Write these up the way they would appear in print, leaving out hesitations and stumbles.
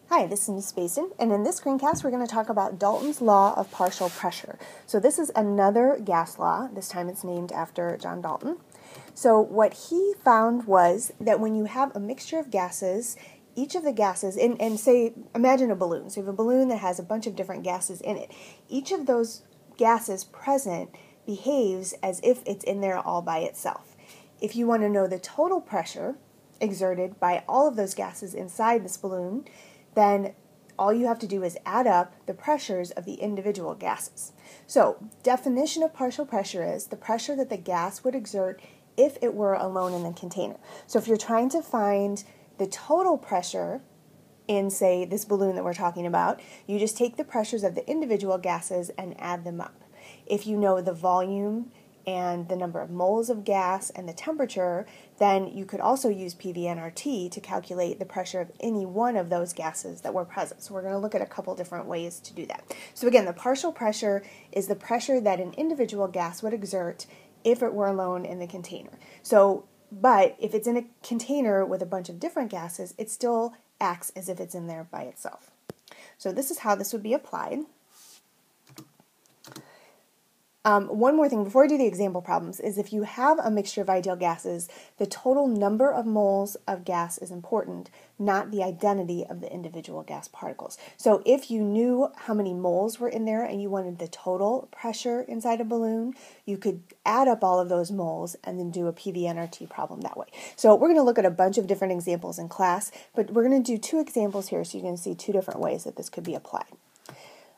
Hi, this is Ms. Basin, and in this screencast we're going to talk about Dalton's law of partial pressure. So this is another gas law. This time it's named after John Dalton. So what he found was that when you have a mixture of gases, each of the gases, and say, imagine a balloon. So you have a balloon that has a bunch of different gases in it. Each of those gases present behaves as if it's in there all by itself. If you want to know the total pressure exerted by all of those gases inside this balloon, then all you have to do is add up the pressures of the individual gases. So, definition of partial pressure is the pressure that the gas would exert if it were alone in the container. So if you're trying to find the total pressure in, say, this balloon that we're talking about, you just take the pressures of the individual gases and add them up. If you know the volume and the number of moles of gas and the temperature, then you could also use PV-nRT to calculate the pressure of any one of those gases that were present. So we're going to look at a couple different ways to do that. So again, the partial pressure is the pressure that an individual gas would exert if it were alone in the container. But if it's in a container with a bunch of different gases, it still acts as if it's in there by itself. So this is how this would be applied. One more thing before I do the example problems is if you have a mixture of ideal gases, the total number of moles of gas is important, not the identity of the individual gas particles. So if you knew how many moles were in there and you wanted the total pressure inside a balloon, you could add up all of those moles and then do a PV-nRT problem that way. So we're going to look at a bunch of different examples in class, but we're going to do two examples here so you can see two different ways that this could be applied.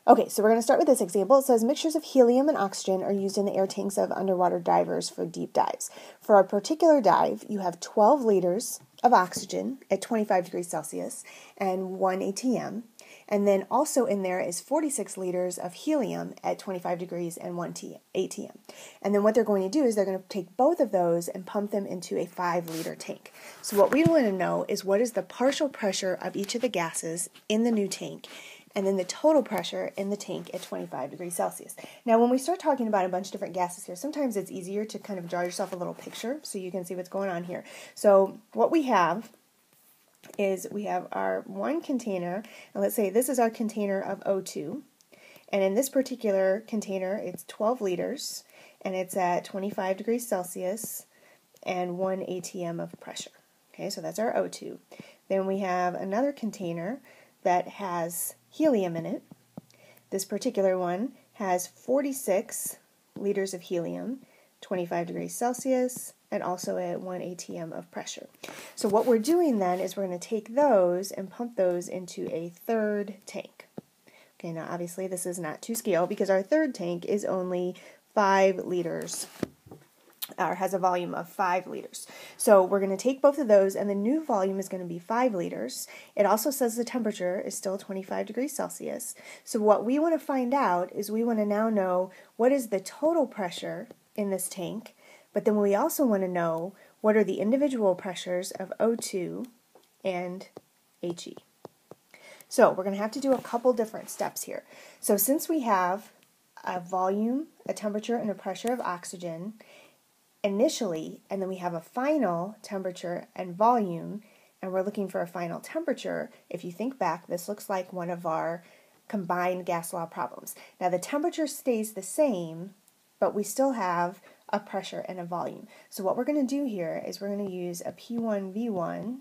Okay, so we're going to start with this example. It says mixtures of helium and oxygen are used in the air tanks of underwater divers for deep dives. For a particular dive, you have 12 liters of oxygen at 25 degrees Celsius and 1 atm. And then also in there is 46 liters of helium at 25 degrees and 1 atm. And then what they're going to do is they're going to take both of those and pump them into a 5-liter tank. So what we want to know is what is the partial pressure of each of the gases in the new tank, and then the total pressure in the tank at 25 degrees Celsius. Now, when we start talking about a bunch of different gases here, sometimes it's easier to kind of draw yourself a little picture so you can see what's going on here. So what we have is we have our one container, and let's say this is our container of O2, and in this particular container, it's 12 liters, and it's at 25 degrees Celsius and 1 atm of pressure. Okay, so that's our O2. Then we have another container that has helium in it. This particular one has 46 liters of helium, 25 degrees Celsius, and also at 1 atm of pressure. So what we're doing then is we're going to take those and pump those into a third tank. Okay, now obviously this is not to scale because our third tank is only 5 liters, or has a volume of 5 liters. So we're going to take both of those, and the new volume is going to be 5 liters. It also says the temperature is still 25 degrees Celsius. So what we want to find out is we want to now know what is the total pressure in this tank, but then we also want to know what are the individual pressures of O2 and HE. So we're going to have to do a couple different steps here. So since we have a volume, a temperature, and a pressure of oxygen initially, and then we have a final temperature and volume, and we're looking for a final temperature, if you think back, this looks like one of our combined gas law problems. Now the temperature stays the same, but we still have a pressure and a volume. So what we're going to do here is we're going to use a P1V1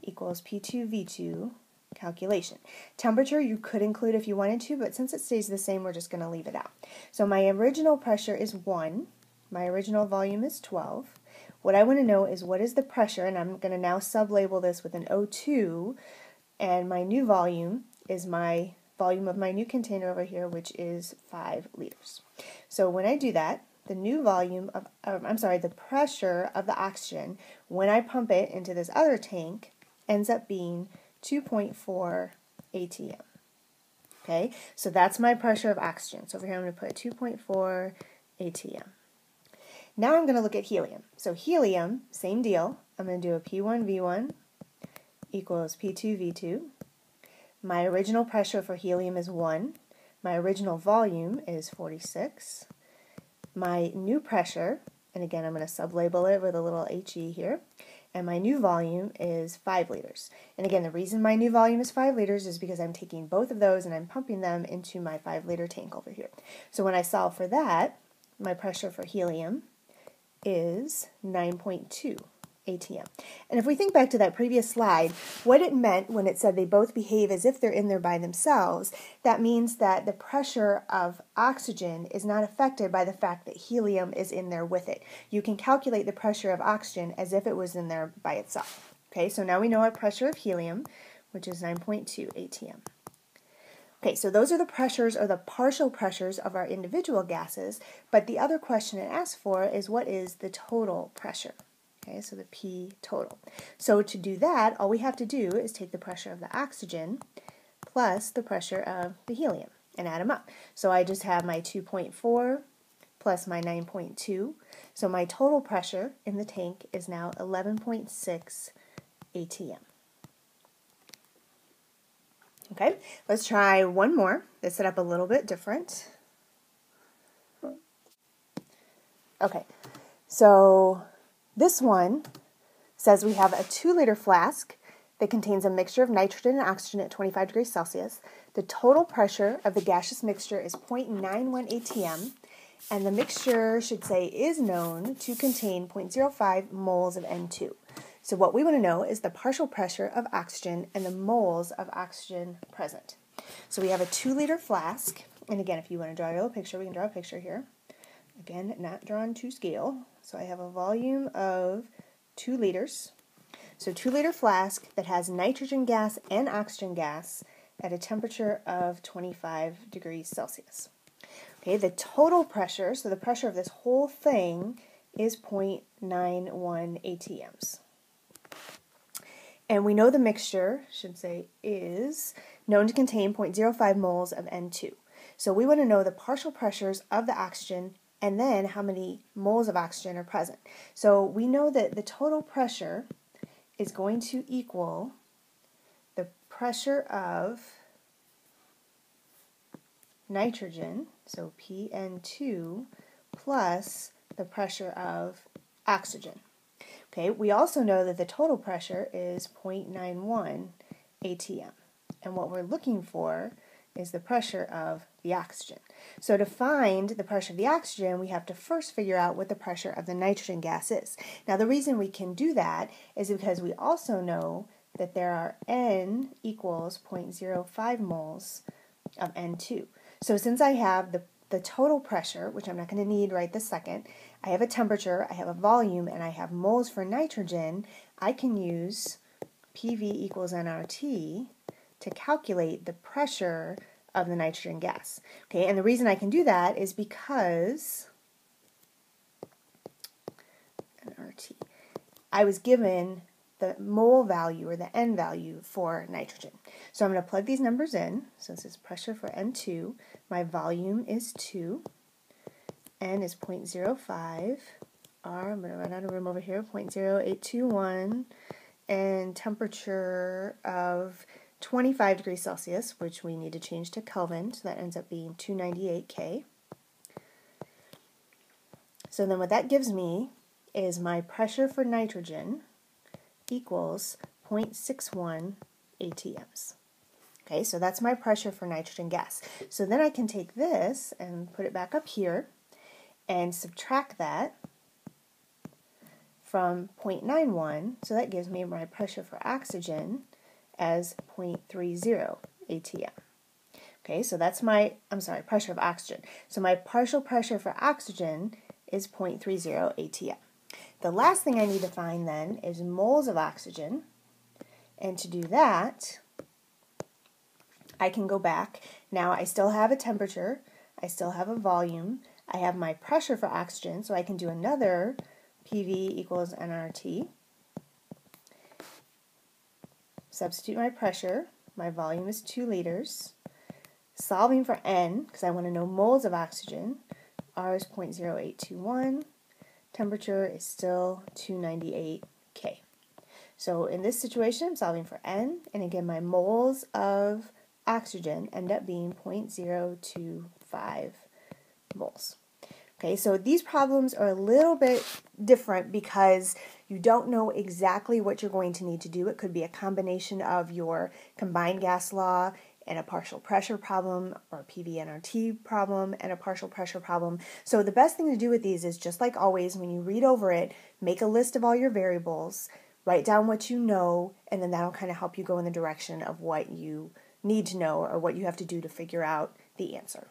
equals P2V2 calculation. Temperature you could include if you wanted to, but since it stays the same, we're just going to leave it out. So my original pressure is 1. My original volume is 12. What I want to know is what is the pressure, and I'm going to now sub-label this with an O2, and my new volume is my volume of my new container over here, which is 5 liters. So when I do that, the new volume of, the pressure of the oxygen, when I pump it into this other tank, ends up being 2.4 atm. Okay, so that's my pressure of oxygen. So over here I'm going to put 2.4 atm. Now I'm going to look at helium. So helium, same deal. I'm going to do a P1V1 equals P2V2. My original pressure for helium is 1. My original volume is 46. My new pressure, and again I'm going to sub-label it with a little HE here, and my new volume is 5 liters. And again, the reason my new volume is 5 liters is because I'm taking both of those and I'm pumping them into my 5-liter tank over here. So when I solve for that, my pressure for helium is 9.2 atm. And if we think back to that previous slide, what it meant when it said they both behave as if they're in there by themselves, that means that the pressure of oxygen is not affected by the fact that helium is in there with it. You can calculate the pressure of oxygen as if it was in there by itself. Okay, so now we know our pressure of helium, which is 9.2 atm. Okay, so those are the pressures or the partial pressures of our individual gases, but the other question it asks for is what is the total pressure? Okay, so the P total. So to do that, all we have to do is take the pressure of the oxygen plus the pressure of the helium and add them up. So I just have my 2.4 plus my 9.2. So my total pressure in the tank is now 11.6 atm. Okay, let's try one more. Let's set up a little bit different. Okay, so this one says we have a 2-liter flask that contains a mixture of nitrogen and oxygen at 25 degrees Celsius. The total pressure of the gaseous mixture is 0.91 atm, and the mixture should say is known to contain 0.05 moles of N2. So what we want to know is the partial pressure of oxygen and the moles of oxygen present. So we have a 2-liter flask, and again, if you want to draw your little picture, we can draw a picture here. Again, not drawn to scale. So I have a volume of 2 liters. So 2-liter flask that has nitrogen gas and oxygen gas at a temperature of 25 degrees Celsius. Okay, the total pressure, so the pressure of this whole thing is 0.91 atms. And we know the mixture, should say, is known to contain 0.05 moles of N2. So we want to know the partial pressures of the oxygen and then how many moles of oxygen are present. So we know that the total pressure is going to equal the pressure of nitrogen, so Pn2, plus the pressure of oxygen. Okay, we also know that the total pressure is 0.91 atm, and what we're looking for is the pressure of the oxygen. So to find the pressure of the oxygen, we have to first figure out what the pressure of the nitrogen gas is. Now the reason we can do that is because we also know that there are N equals 0.05 moles of N2. So since I have the total pressure, which I'm not going to need right this second, I have a temperature, I have a volume, and I have moles for nitrogen, I can use PV equals nRT to calculate the pressure of the nitrogen gas. Okay, and the reason I can do that is because nRT, I was given the mole value or the N value for nitrogen. So I'm going to plug these numbers in. So this is pressure for N2. My volume is 2. N is 0.05. R, I'm going to run out of room over here, 0.0821. And temperature of 25 degrees Celsius, which we need to change to Kelvin, so that ends up being 298 K. So then what that gives me is my pressure for nitrogen equals 0.61 atms. Okay, so that's my pressure for nitrogen gas. So then I can take this and put it back up here and subtract that from 0.91, so that gives me my pressure for oxygen as 0.30 atm. Okay, so that's my, pressure of oxygen. So my partial pressure for oxygen is 0.30 atm. The last thing I need to find then is moles of oxygen, and to do that, I can go back. Now I still have a temperature, I still have a volume, I have my pressure for oxygen, so I can do another PV equals nRT. Substitute my pressure, my volume is 2 liters. Solving for N, because I want to know moles of oxygen, R is 0.0821. Temperature is still 298 K. So in this situation, I'm solving for N, and again, my moles of oxygen end up being 0.025 moles. Okay, so these problems are a little bit different because you don't know exactly what you're going to need to do. It could be a combination of your combined gas law and a partial pressure problem, or a PV-nRT problem and a partial pressure problem. So the best thing to do with these is, just like always, when you read over it, make a list of all your variables, write down what you know, and then that'll kind of help you go in the direction of what you need to know or what you have to do to figure out the answer.